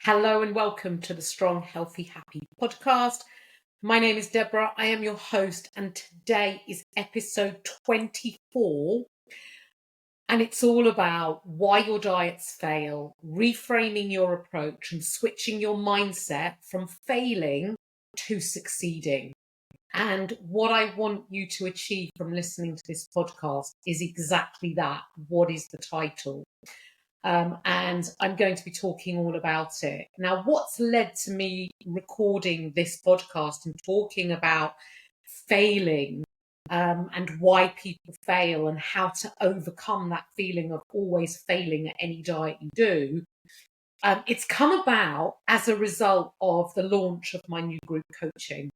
Hello and welcome to the Strong, Healthy, Happy podcast. My name is Debra. I am your host, and today is episode 24. And it's all about why your diets fail, reframing your approach, and switching your mindset from failing to succeeding. And what I want you to achieve from listening to this podcast is exactly that. What is the title? And I'm going to be talking all about it. Now, what's led to me recording this podcast and talking about failing and why people fail and how to overcome that feeling of always failing at any diet you do? It's come about as a result of the launch of my new group coaching.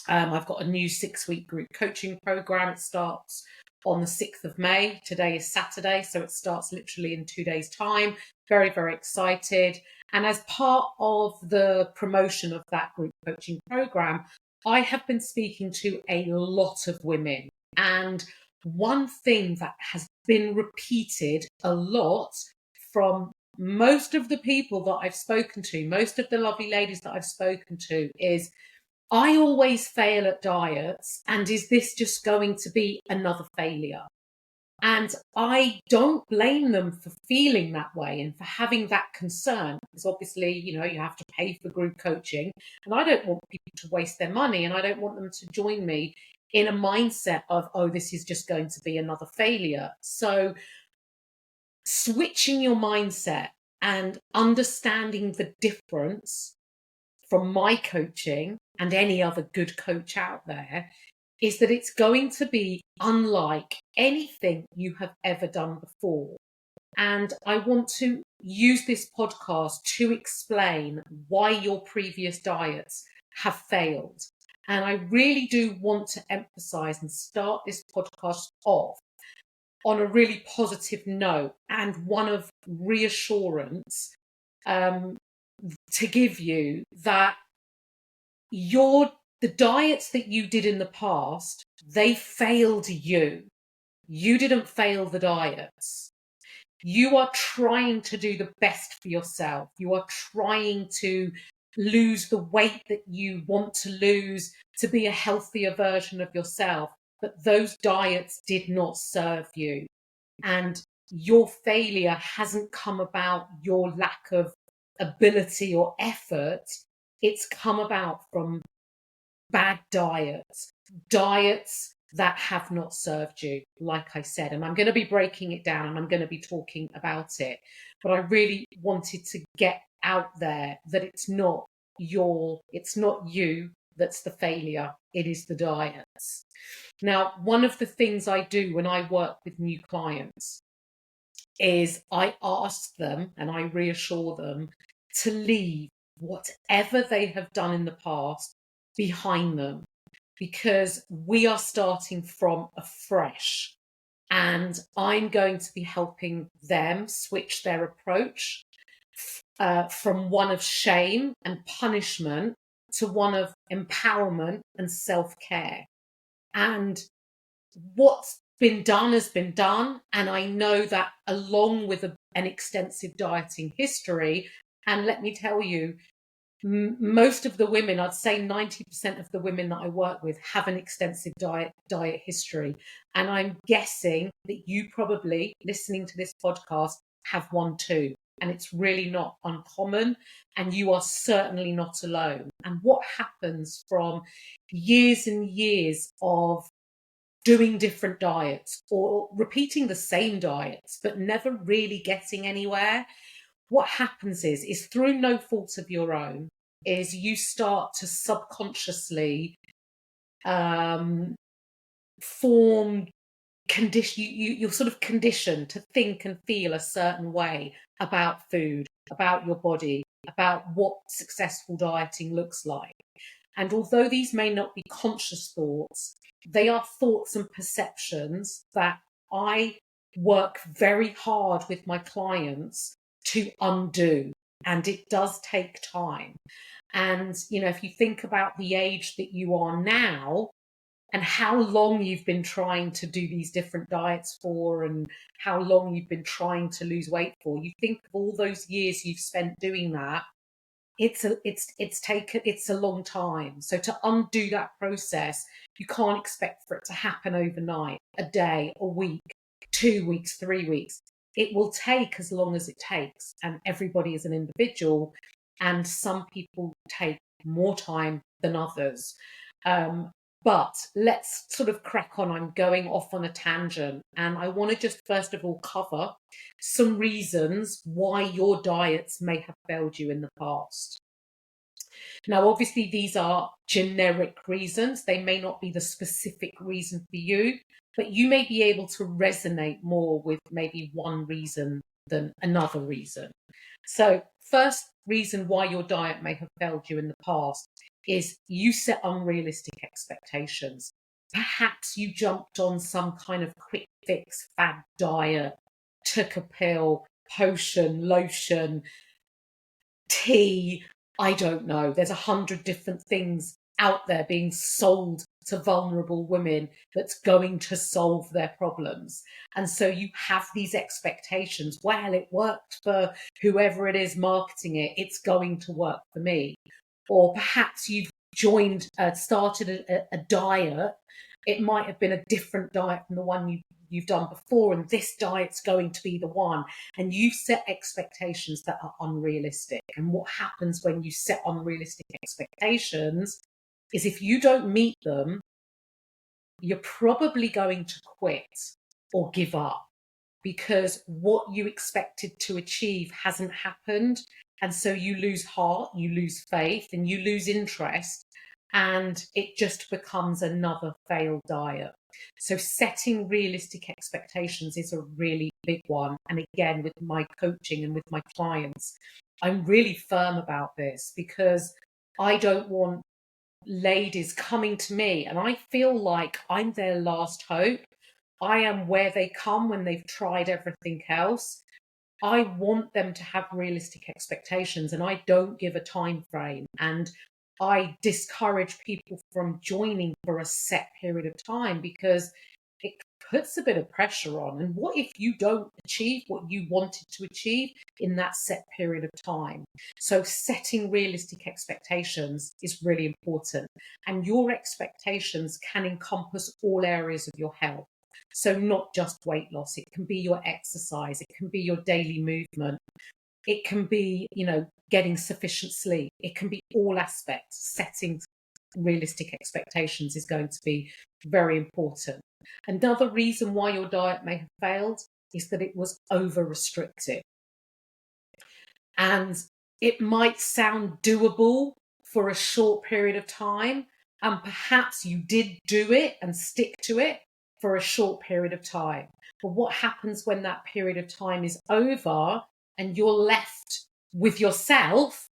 I've got a new 6-week group coaching program. It starts on the 6th of May. Today is Saturday, so it starts literally in 2 days' time. Very, very excited. And as part of the promotion of that group coaching program, I have been speaking to a lot of women. And one thing that has been repeated a lot from most of the people that I've spoken to, most of the lovely ladies that I've spoken to, is I always fail at diets, and is this just going to be another failure? And I don't blame them for feeling that way and for having that concern, because obviously, you have to pay for group coaching, and I don't want people to waste their money, and I don't want them to join me in a mindset of, oh, this is just going to be another failure. So switching your mindset and understanding the difference from my coaching and any other good coach out there is that it's going to be unlike anything you have ever done before. And I want to use this podcast to explain why your previous diets have failed. And I really do want to emphasize and start this podcast off on a really positive note and one of reassurance, to give you that the diets that you did in the past, they failed you. You didn't fail the diets. You are trying to do the best for yourself. You are trying to lose the weight that you want to lose, to be a healthier version of yourself. But those diets did not serve you. And your failure hasn't come about your lack of ability or effort. It's come about from bad diets that have not served you, like I said. And I'm going to be breaking it down and I'm going to be talking about it. But I really wanted to get out there that it's not you that's the failure. It is the diets. Now, one of the things I do when I work with new clients is I ask them and I reassure them to leave whatever they have done in the past behind them, because we are starting from afresh. And I'm going to be helping them switch their approach from one of shame and punishment to one of empowerment and self-care. And what's been done has been done. And I know that along with an extensive dieting history, and let me tell you, most of the women, I'd say 90% of the women that I work with have an extensive diet history. And I'm guessing that you probably, listening to this podcast, have one too. And it's really not uncommon. And you are certainly not alone. And what happens from years and years of doing different diets or repeating the same diets, but never really getting anywhere, what happens is through no fault of your own, is you start to subconsciously form condition. You're sort of conditioned to think and feel a certain way about food, about your body, about what successful dieting looks like. And although these may not be conscious thoughts, they are thoughts and perceptions that I work very hard with my clients to undo. And it does take time. And, if you think about the age that you are now and how long you've been trying to do these different diets for and how long you've been trying to lose weight for, you think of all those years you've spent doing that, it's a long time. So to undo that process, you can't expect for it to happen overnight, a day, a week, 2 weeks, 3 weeks. It will take as long as it takes, and everybody is an individual, and some people take more time than others. Um, but let's sort of crack on. I'm going off on a tangent, and I want to just first of all cover some reasons why your diets may have failed you in the past. Now, obviously, these are generic reasons. They may not be the specific reason for you, but you may be able to resonate more with maybe one reason than another reason. So, first reason why your diet may have failed you in the past is you set unrealistic expectations. Perhaps you jumped on some kind of quick fix fad diet, took a pill, potion, lotion, tea. I don't know. There's 100 different things out there being sold to vulnerable women that's going to solve their problems. And so you have these expectations. Well, it worked for whoever it is marketing it. It's going to work for me. Or perhaps you've started a diet. It might have been a different diet from the one you've done before, and this diet's going to be the one. And you've set expectations that are unrealistic. And what happens when you set unrealistic expectations is if you don't meet them, you're probably going to quit or give up because what you expected to achieve hasn't happened. And so you lose heart, you lose faith, and you lose interest. And it just becomes another failed diet. So setting realistic expectations is a really big one. And again, with my coaching and with my clients, I'm really firm about this because I don't want ladies coming to me and I feel like I'm their last hope. I am where they come when they've tried everything else. I want them to have realistic expectations and I don't give a time frame. And I discourage people from joining for a set period of time because it puts a bit of pressure on. And what if you don't achieve what you wanted to achieve in that set period of time? So setting realistic expectations is really important. And your expectations can encompass all areas of your health. So not just weight loss, it can be your exercise, it can be your daily movement, it can be, getting sufficient sleep. It can be all aspects. Setting realistic expectations is going to be very important. Another reason why your diet may have failed is that it was over restrictive. And it might sound doable for a short period of time, and perhaps you did do it and stick to it for a short period of time. But what happens when that period of time is over and you're left with yourself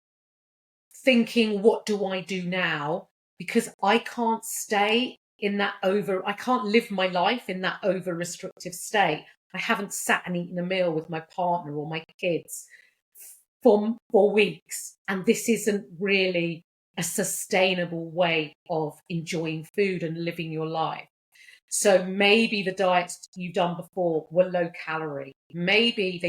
thinking, what do I do now? Because I can't stay in that I can't live my life in that over restrictive state. I haven't sat and eaten a meal with my partner or my kids for weeks. And this isn't really a sustainable way of enjoying food and living your life. So maybe the diets you've done before were low calorie. Maybe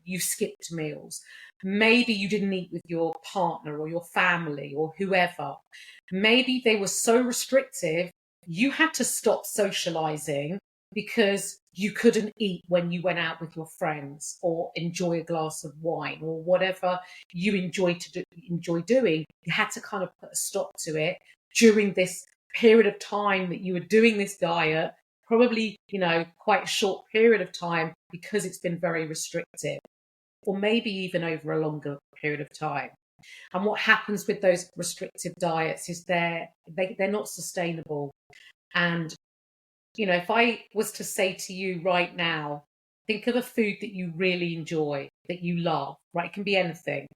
you skipped meals. Maybe you didn't eat with your partner or your family or whoever. Maybe they were so restrictive, you had to stop socializing because you couldn't eat when you went out with your friends or enjoy a glass of wine or whatever you enjoy doing. You had to kind of put a stop to it during this period of time that you were doing this diet, probably, quite a short period of time because it's been very restrictive, or maybe even over a longer period of time. And what happens with those restrictive diets is they're not sustainable. And, if I was to say to you right now, think of a food that you really enjoy, that you love, right? It can be anything.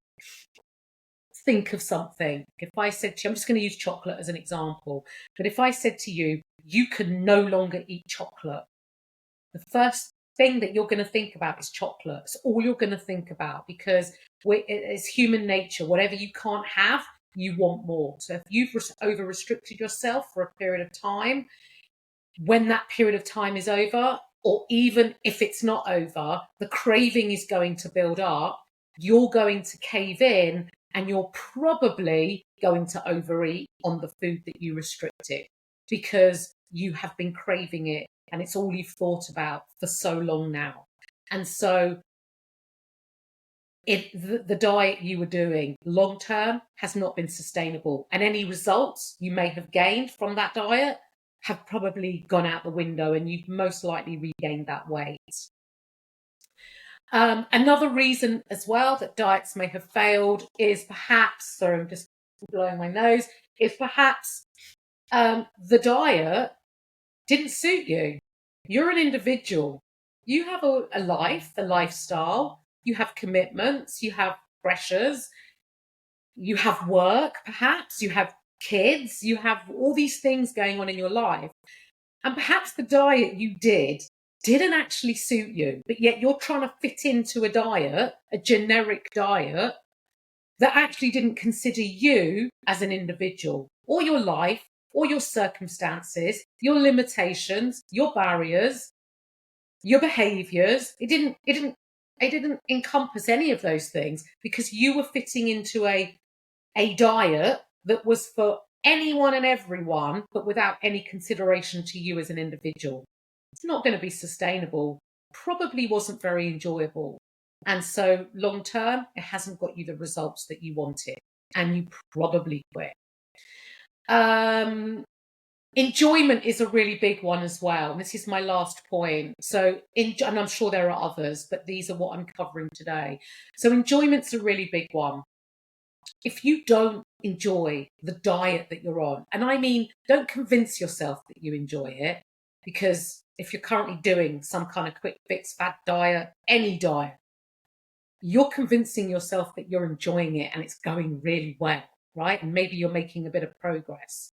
Think of something. If I said to you, I'm just going to use chocolate as an example, but if I said to you, you can no longer eat chocolate, the first thing that you're going to think about is chocolate. It's all you're going to think about because it's human nature. Whatever you can't have, you want more. So if you've over restricted yourself for a period of time, when that period of time is over, or even if it's not over, the craving is going to build up. You're going to cave in and you're probably going to overeat on the food that you restricted because you have been craving it and it's all you've thought about for so long now. And so the diet you were doing long term has not been sustainable, and any results you may have gained from that diet have probably gone out the window, and you've most likely regained that weight. Another reason as well that diets may have failed is perhaps, sorry, I'm just blowing my nose, is perhaps the diet didn't suit you. You're an individual. You have a life, a lifestyle. You have commitments. You have pressures. You have work, perhaps. You have kids. You have all these things going on in your life. And perhaps the diet you didn't actually suit you, but yet you're trying to fit into a diet, a generic diet, that actually didn't consider you as an individual, or your life, or your circumstances, your limitations, your barriers, your behaviors. It didn't encompass any of those things because you were fitting into a diet that was for anyone and everyone, but without any consideration to you as an individual. It's not going to be sustainable, probably wasn't very enjoyable. And so long term, it hasn't got you the results that you wanted, and you probably quit. Enjoyment is a really big one as well. And this is my last point. So, and I'm sure there are others, but these are what I'm covering today. So enjoyment's a really big one. If you don't enjoy the diet that you're on, and I mean, don't convince yourself that you enjoy it, because if you're currently doing some kind of quick fix fad diet, any diet, you're convincing yourself that you're enjoying it and it's going really well, right? And maybe you're making a bit of progress.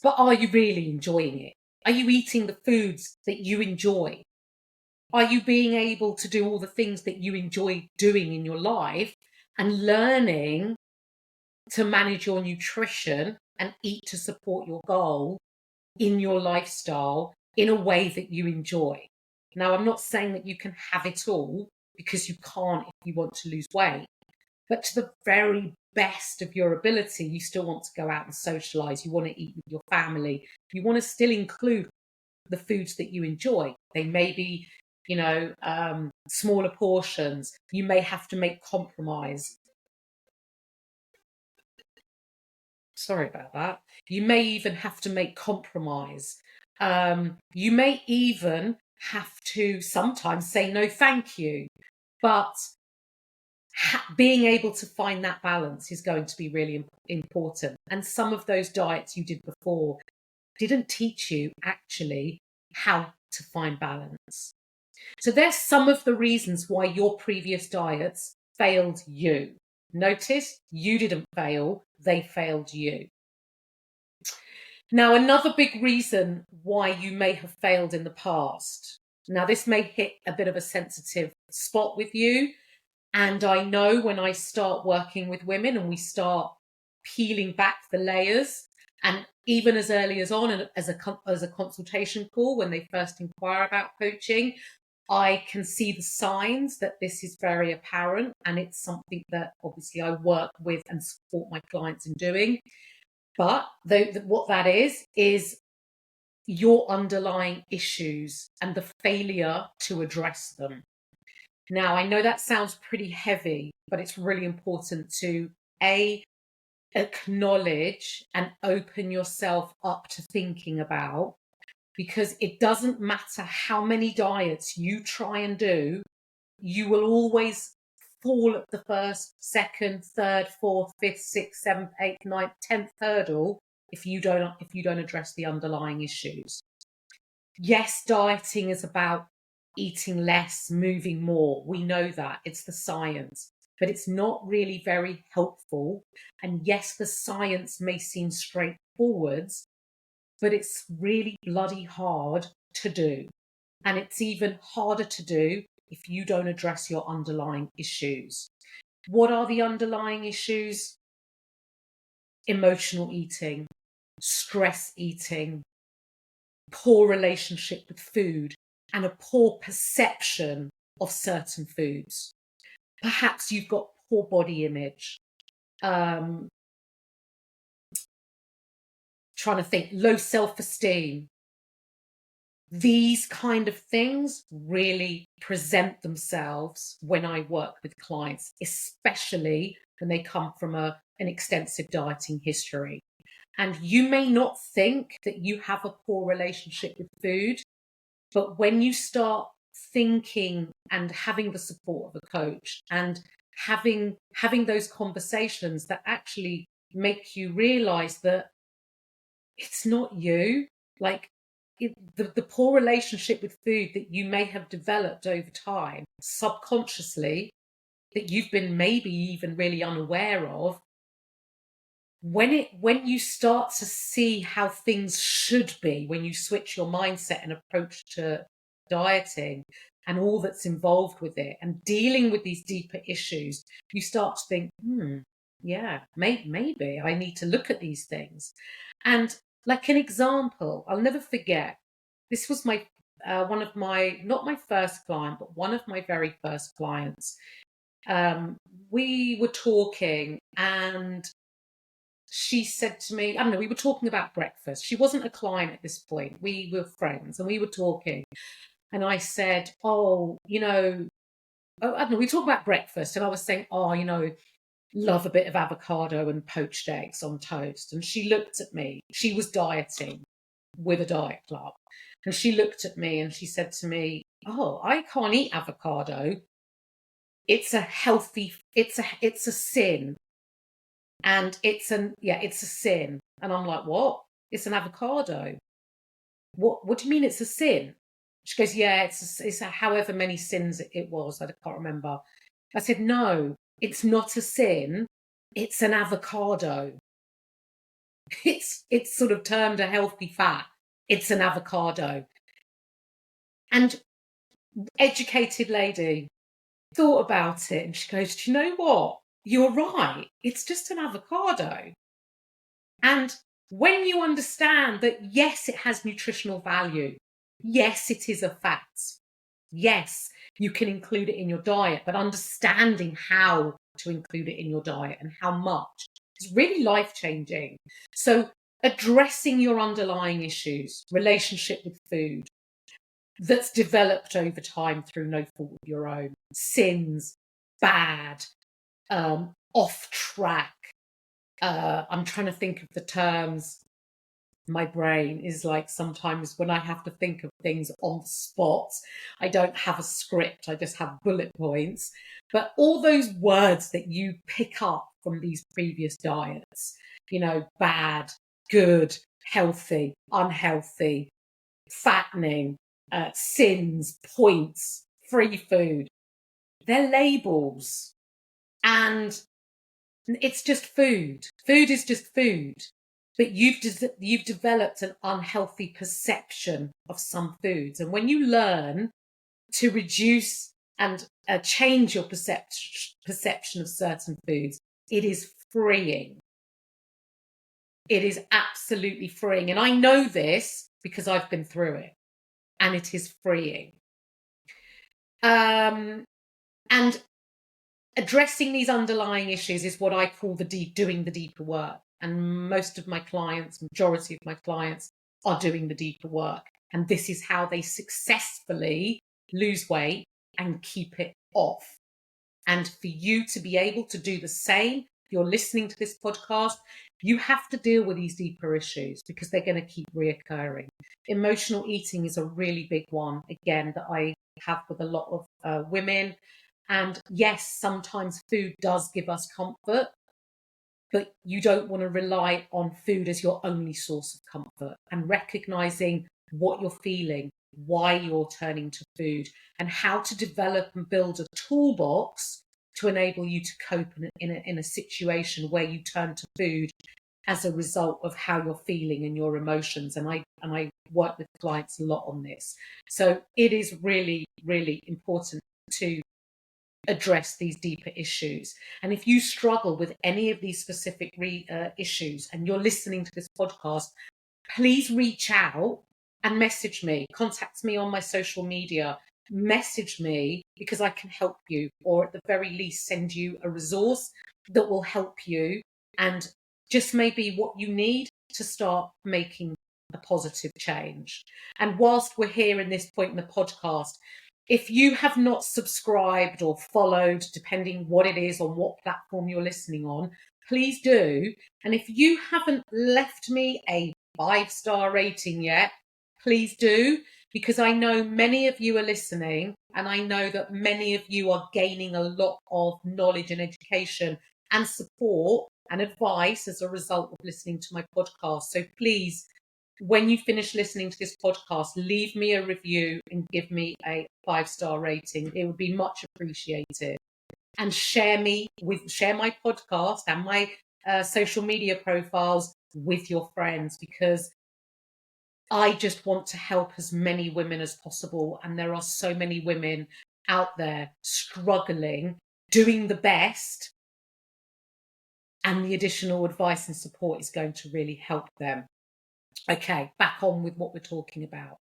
But are you really enjoying it? Are you eating the foods that you enjoy? Are you being able to do all the things that you enjoy doing in your life and learning to manage your nutrition and eat to support your goal in your lifestyle in a way that you enjoy? Now, I'm not saying that you can have it all, because you can't if you want to lose weight. But to the very best of your ability, you still want to go out and socialize. You want to eat with your family. You want to still include the foods that you enjoy. They may be, smaller portions. You may have to make compromise. Sorry about that. You may even have to make compromise. You may even have to sometimes say no thank you. But being able to find that balance is going to be really important. And some of those diets you did before didn't teach you actually how to find balance. So there's some of the reasons why your previous diets failed you. Notice you didn't fail, they failed you. Now, another big reason why you may have failed in the past. Now, this may hit a bit of a sensitive spot with you. And I know when I start working with women and we start peeling back the layers, and even as early as as a consultation call, when they first inquire about coaching, I can see the signs that this is very apparent, and it's something that obviously I work with and support my clients in doing. But what that is your underlying issues and the failure to address them. Now, I know that sounds pretty heavy, but it's really important to acknowledge and open yourself up to thinking about, because it doesn't matter how many diets you try and do, you will always fall at the first, second, third, fourth, fifth, sixth, seventh, eighth, ninth, 10th hurdle if you don't address the underlying issues. Yes, dieting is about eating less, moving more. We know that. It's the science. But it's not really very helpful. And yes, the science may seem straightforward, but it's really bloody hard to do. And it's even harder to do if you don't address your underlying issues. What are the underlying issues? Emotional eating, stress eating, poor relationship with food, and a poor perception of certain foods. Perhaps you've got poor body image. trying to think, low self-esteem. These kind of things really present themselves when I work with clients, especially when they come from an extensive dieting history. And you may not think that you have a poor relationship with food, but when you start thinking and having the support of a coach and having those conversations that actually make you realize that it's not you, like the poor relationship with food that you may have developed over time subconsciously, that you've been maybe even really unaware of, when you start to see how things should be, when you switch your mindset and approach to dieting and all that's involved with it and dealing with these deeper issues, you start to think, yeah, maybe I need to look at these things. And like an example, I'll never forget, this was my one of my, not my first client, but one of my very first clients. We were talking and she said to me, I don't know, we were talking about breakfast. She wasn't a client at this point. We were friends and we were talking. And I said, oh, I don't know, we talked about breakfast. And I was saying, oh, love a bit of avocado and poached eggs on toast. And she looked at me. She was dieting with a diet club. And she looked at me and she said to me, oh, I can't eat avocado. It's a sin. And it's a sin. And I'm like, what? It's an avocado. What do you mean it's a sin? She goes, yeah, it's however many sins it was. I can't remember. I said, no, it's not a sin. It's an avocado. It's sort of termed a healthy fat. It's an avocado. And educated lady thought about it and she goes, do you know what? You're right. It's just an avocado. And when you understand that, yes, it has nutritional value. Yes, it is a fat. Yes, you can include it in your diet, but understanding how to include it in your diet and how much is really life-changing. So addressing your underlying issues, relationship with food, that's developed over time through no fault of your own, sins, bad, off track. I'm trying to think of the terms. My brain is like, sometimes when I have to think of things on the spot, I don't have a script, I just have bullet points. But all those words that you pick up from these previous diets, bad, good, healthy, unhealthy, fattening, sins, points, free food, they're labels. And it's just food. Food is just food. But you've developed an unhealthy perception of some foods. And when you learn to reduce and change your perception of certain foods, it is freeing. It is absolutely freeing. And I know this because I've been through it. And it is freeing. And addressing these underlying issues is what I call doing the deeper work. And most of my clients, majority of my clients, are doing the deeper work. And this is how they successfully lose weight and keep it off. And for you to be able to do the same, if you're listening to this podcast, you have to deal with these deeper issues because they're going to keep reoccurring. Emotional eating is a really big one, again, that I have with a lot of women. And yes, sometimes food does give us comfort, but you don't want to rely on food as your only source of comfort, and recognizing what you're feeling, why you're turning to food, and how to develop and build a toolbox to enable you to cope in a situation where you turn to food as a result of how you're feeling and your emotions. And I work with clients a lot on this. So it is really, really important to address these deeper issues. And if you struggle with any of these specific issues and you're listening to this podcast, please reach out and message me, contact me on my social media. message me, because I can help you, or at the very least send you a resource that will help you and just maybe what you need to start making a positive change. And whilst we're here in this point in the podcast, if you have not subscribed or followed, depending what it is on what platform you're listening on, please do. And if you haven't left me a 5-star rating yet, please do, because I know many of you are listening, and I know that many of you are gaining a lot of knowledge and education and support and advice as a result of listening to my podcast. So please, when you finish listening to this podcast, leave me a review and give me a 5-star rating. It would be much appreciated. And share my podcast and my social media profiles with your friends, because I just want to help as many women as possible. And there are so many women out there struggling, doing the best, and the additional advice and support is going to really help them. Okay, back on with what we're talking about.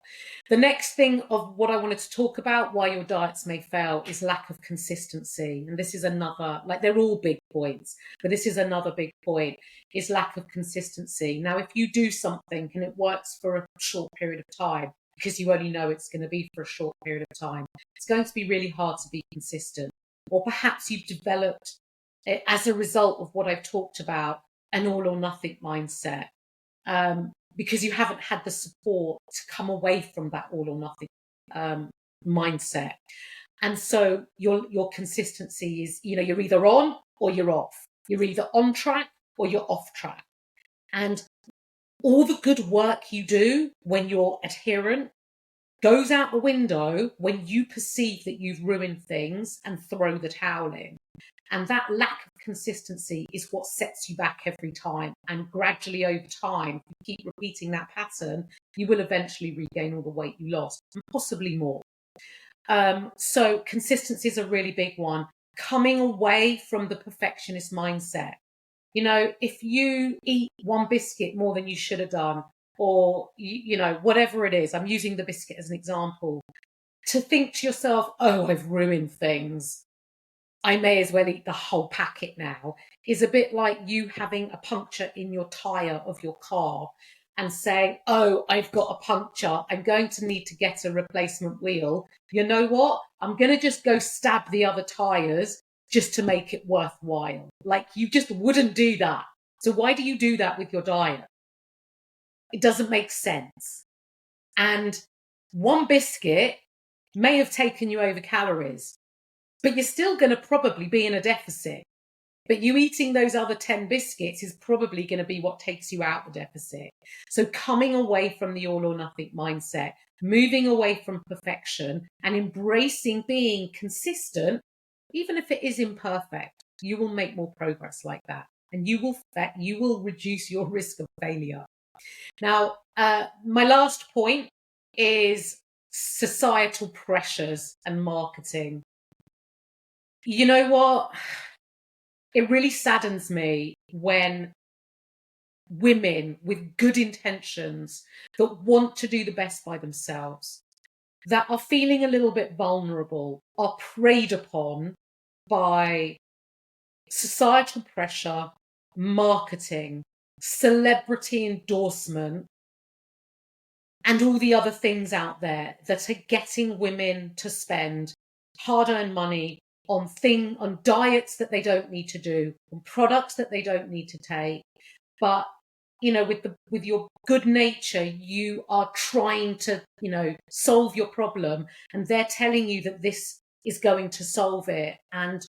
The next thing of what I wanted to talk about, why your diets may fail, is lack of consistency. And this is another, like, they're all big points, but this is another big point, is lack of consistency. Now, if you do something and it works for a short period of time, because you only know it's going to be for a short period of time, it's going to be really hard to be consistent. Or perhaps you've developed, as a result of what I've talked about, an all or nothing mindset. Because you haven't had the support to come away from that all or nothing mindset. And so your consistency is, you're either on or you're off. You're either on track or you're off track. And all the good work you do when you're adherent goes out the window when you perceive that you've ruined things and throw the towel in. And that lack of consistency is what sets you back every time. And gradually over time, if you keep repeating that pattern, you will eventually regain all the weight you lost, and possibly more. So consistency is a really big one. Coming away from the perfectionist mindset. If you eat one biscuit more than you should have done, or, whatever it is, I'm using the biscuit as an example, to think to yourself, oh, I've ruined things, I may as well eat the whole packet now, is a bit like you having a puncture in your tyre of your car and saying, oh, I've got a puncture, I'm going to need to get a replacement wheel. You know what? I'm going to just go stab the other tyres just to make it worthwhile. Like, you just wouldn't do that. So why do you do that with your diet? It doesn't make sense. And one biscuit may have taken you over calories, but you're still going to probably be in a deficit. But you eating those other 10 biscuits is probably going to be what takes you out the deficit. So coming away from the all or nothing mindset, moving away from perfection, and embracing being consistent, even if it is imperfect, you will make more progress like that. And you will reduce your risk of failure. Now, my last point is societal pressures and marketing. You know what? It really saddens me when women with good intentions that want to do the best by themselves, that are feeling a little bit vulnerable, are preyed upon by societal pressure, marketing, celebrity endorsement, and all the other things out there that are getting women to spend hard-earned money on diets that they don't need to do, on products that they don't need to take. But with your good nature, you are trying to solve your problem, and they're telling you that this is going to solve it. And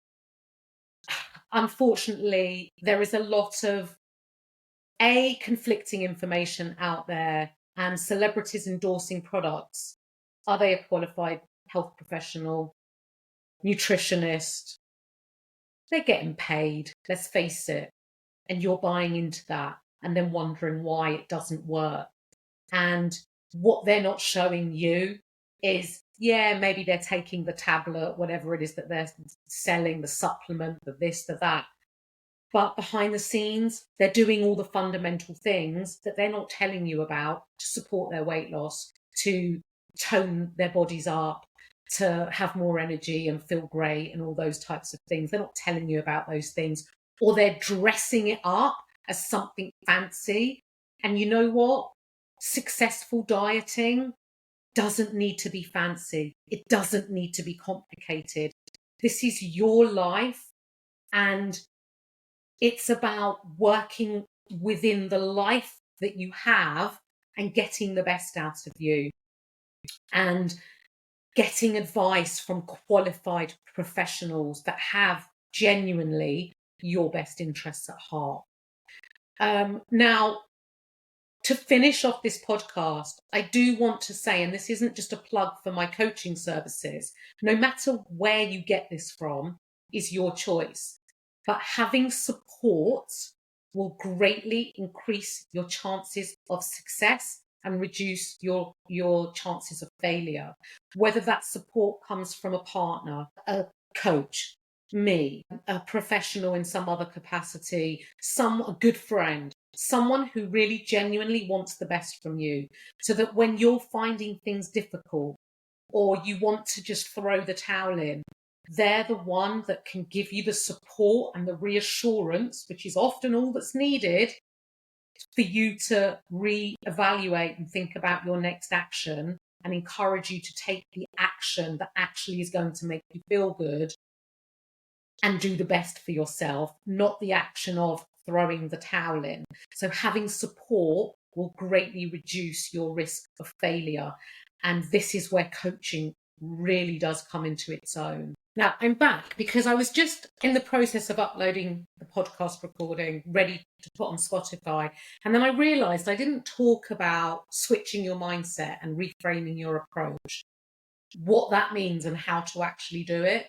unfortunately, there is a lot of conflicting information out there, and celebrities endorsing products. Are they a qualified health professional, nutritionist? They're getting paid, let's face it. And you're buying into that and then wondering why it doesn't work. And what they're not showing you is, maybe they're taking the tablet, whatever it is that they're selling, the supplement, the this, the that. But behind the scenes, they're doing all the fundamental things that they're not telling you about to support their weight loss, to tone their bodies up, to have more energy and feel great and all those types of things. They're not telling you about those things, or they're dressing it up as something fancy. And you know what? Successful dieting doesn't need to be fancy. It doesn't need to be complicated. This is your life, and it's about working within the life that you have and getting the best out of you, and getting advice from qualified professionals that have genuinely your best interests at heart. Now, to finish off this podcast, I do want to say, and this isn't just a plug for my coaching services, no matter where you get this from is your choice, but having support will greatly increase your chances of success and reduce your chances of failure. Whether that support comes from a partner, a coach, me, a professional in some other capacity, a good friend, someone who really genuinely wants the best from you, so that when you're finding things difficult or you want to just throw the towel in, they're the one that can give you the support and the reassurance, which is often all that's needed for you to re-evaluate and think about your next action, and encourage you to take the action that actually is going to make you feel good and do the best for yourself, not the action of throwing the towel in. So having support will greatly reduce your risk of failure. And this is where coaching really does come into its own. Now, I'm back because I was just in the process of uploading the podcast recording, ready to put on Spotify. And then I realized I didn't talk about switching your mindset and reframing your approach, what that means and how to actually do it.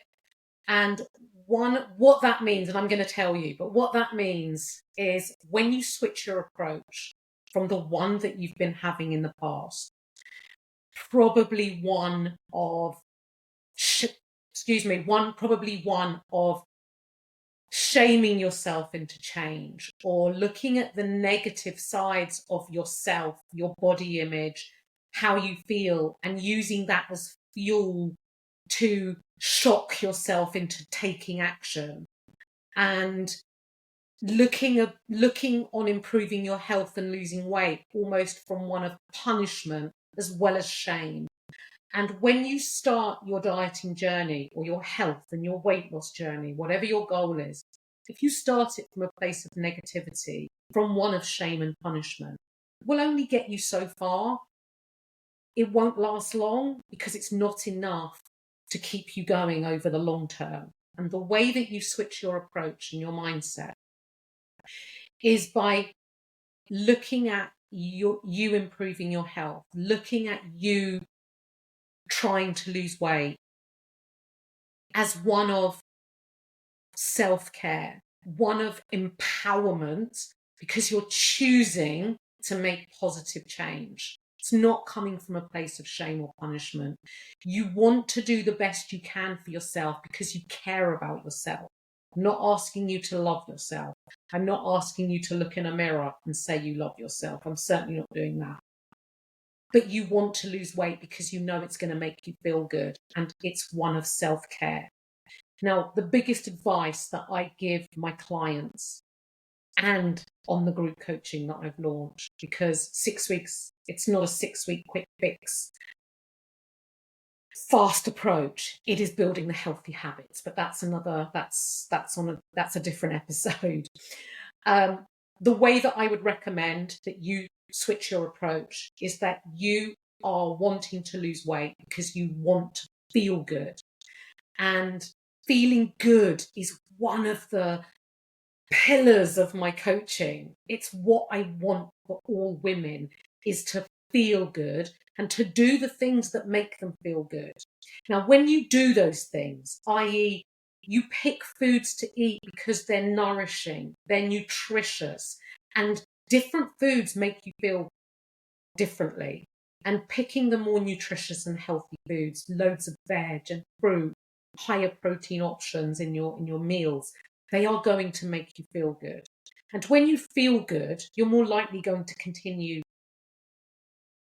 And what that means, and I'm going to tell you, but what that means is when you switch your approach from the one that you've been having in the past, probably one of shaming yourself into change, or looking at the negative sides of yourself, your body image, how you feel, and using that as fuel to shock yourself into taking action, and looking on improving your health and losing weight almost from one of punishment as well as shame. And when you start your dieting journey, or your health and your weight loss journey, whatever your goal is, if you start it from a place of negativity, from one of shame and punishment, it will only get you so far. It won't last long, because it's not enough to keep you going over the long term. And the way that you switch your approach and your mindset is by looking at you improving your health, looking at you trying to lose weight as one of self-care, one of empowerment, because you're choosing to make positive change. It's not coming from a place of shame or punishment. You want to do the best you can for yourself because you care about yourself. I'm not asking you to love yourself. I'm not asking you to look in a mirror and say you love yourself. I'm certainly not doing that. But you want to lose weight because you know it's going to make you feel good, and it's one of self-care. Now, the biggest advice that I give my clients, and on the group coaching that I've launched, because 6 weeks, it's not a 6-week quick fix, fast approach. It is building the healthy habits, but that's a different episode. The way that I would recommend that you switch your approach is that you are wanting to lose weight because you want to feel good. And feeling good is one of the pillars of my coaching. It's what I want for all women, is to feel good and to do the things that make them feel good. Now, when you do those things, i.e., you pick foods to eat because they're nourishing, they're nutritious, and different foods make you feel differently. And picking the more nutritious and healthy foods, loads of veg and fruit, higher protein options in your meals, they are going to make you feel good. And when you feel good, you're more likely going to continue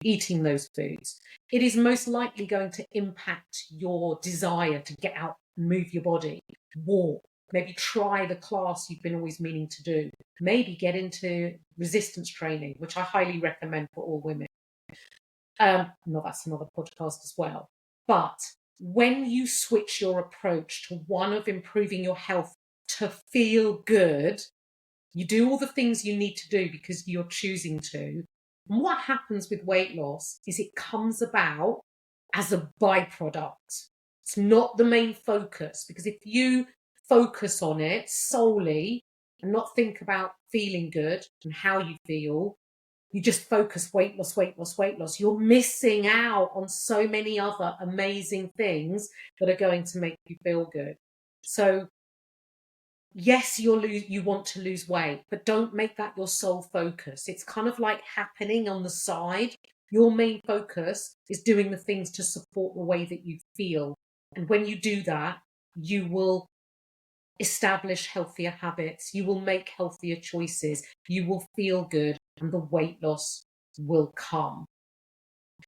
eating those foods, it is most likely going to impact your desire to get out and move your body, walk, maybe try the class you've been always meaning to do, maybe get into resistance training, which I highly recommend for all women. No, that's another podcast as well. But when you switch your approach to one of improving your health to feel good, you do all the things you need to do because you're choosing to. And what happens with weight loss is it comes about as a byproduct. It's not the main focus, because if you focus on it solely and not think about feeling good and how you feel, you just focus weight loss, weight loss, weight loss, you're missing out on so many other amazing things that are going to make you feel good. So yes, you want to lose weight, but don't make that your sole focus. It's kind of like happening on the side. Your main focus is doing the things to support the way that you feel. And when you do that, you will establish healthier habits. You will make healthier choices. You will feel good, and the weight loss will come.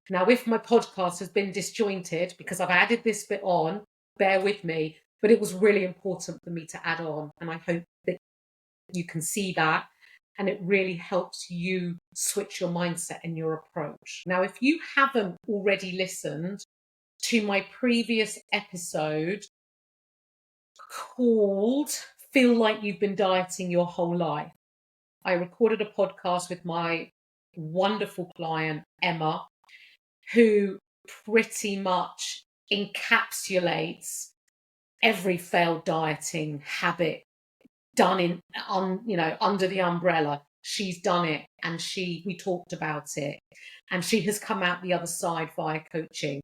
Now, if my podcast has been disjointed because I've added this bit on, bear with me, but it was really important for me to add on. And I hope that you can see that, and it really helps you switch your mindset and your approach. Now, if you haven't already listened to my previous episode called Feel Like You've Been Dieting Your Whole Life, I recorded a podcast with my wonderful client, Emma, who pretty much encapsulates every failed dieting habit done under the umbrella. She's done it, and we talked about it, and she has come out the other side via coaching.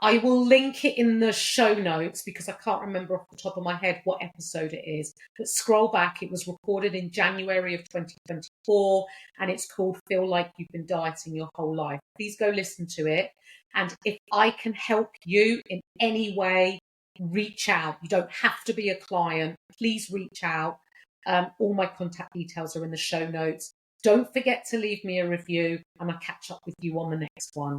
I will link it in the show notes because I can't remember off the top of my head what episode it is, but scroll back. It was recorded in January of 2024, and it's called Feel Like You've Been Dieting Your Whole Life. Please go listen to it. And if I can help you in any way, reach out. You don't have to be a client. Please reach out. All my contact details are in the show notes. Don't forget to leave me a review, and I'll catch up with you on the next one.